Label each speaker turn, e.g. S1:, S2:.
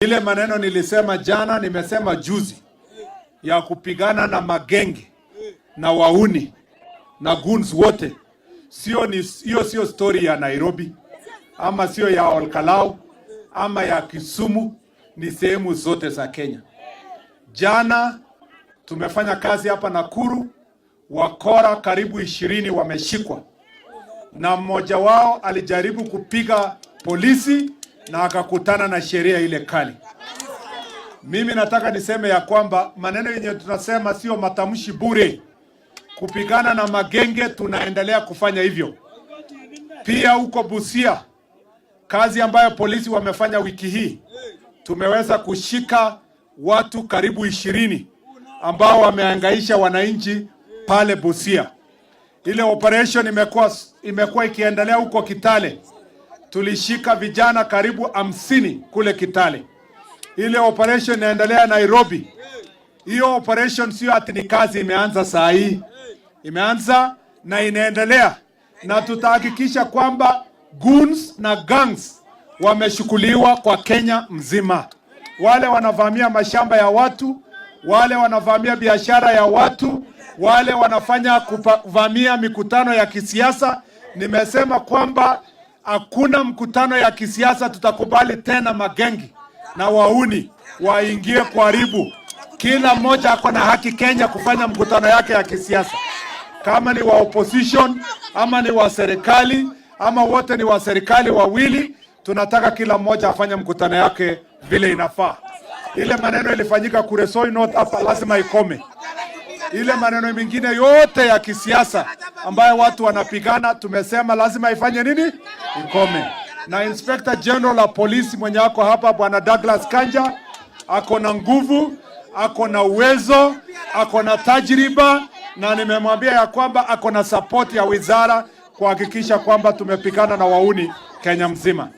S1: Ile maneno nilisema jana, nimesema juzi ya kupigana na magenge na wauni na goons wote, sio story ya Nairobi ama sio ya Olkalau ama ya Kisumu, ni sehemu zote za Kenya. Jana tumefanya kazi hapa Nakuru, wakora karibu 20 wameshikwa, na mmoja wao alijaribu kupiga polisi na akakutana na sheria ile kali. Mimi nataka niseme ya kwamba maneno yenye tunasema sio matamshi bure. Kupigana na magenge tunaendelea kufanya hivyo. Pia huko Busia, kazi ambayo polisi wamefanya wiki hii, tumeweza kushika watu karibu 20 ambao wamehangaisha wananchi pale Busia. Ile operation imekuwa ikiendelea huko Kitale. Tulishika vijana karibu 50 kule Kitale. Ile operation inaendelea Nairobi. Hiyo operation sio ati ni kazi imeanza saa hii. Imeanza na inaendelea, na tutahakikisha kwamba goons na gangs wameshukuliwa kwa Kenya mzima. Wale wanavamia mashamba ya watu, wale wanavamia biashara ya watu, wale wanafanya kuvamia mikutano ya kisiasa. Nimesema kwamba hakuna mkutano ya kisiasa tutakubali tena magengi na wauni waingie kuharibu. Kila mmoja ako na haki Kenya kufanya mkutano yake ya kisiasa, kama ni wa opposition ama ni wa serikali ama wote ni wa serikali wawili. Tunataka kila mmoja afanye mkutano yake vile inafaa. Ile maneno ilifanyika Kuresoi North hapa lazima ikome. Ile maneno mengine yote ya kisiasa ambayo watu wanapigana, tumesema lazima ifanye nini? Ikome. Na Inspector General wa polisi mwenye wako hapa Bwana Douglas Kanja ako na nguvu, ako na uwezo, ako na tajriba, na nimemwambia ya kwamba ako na support ya wizara kuhakikisha kwamba tumepigana na wauni Kenya mzima.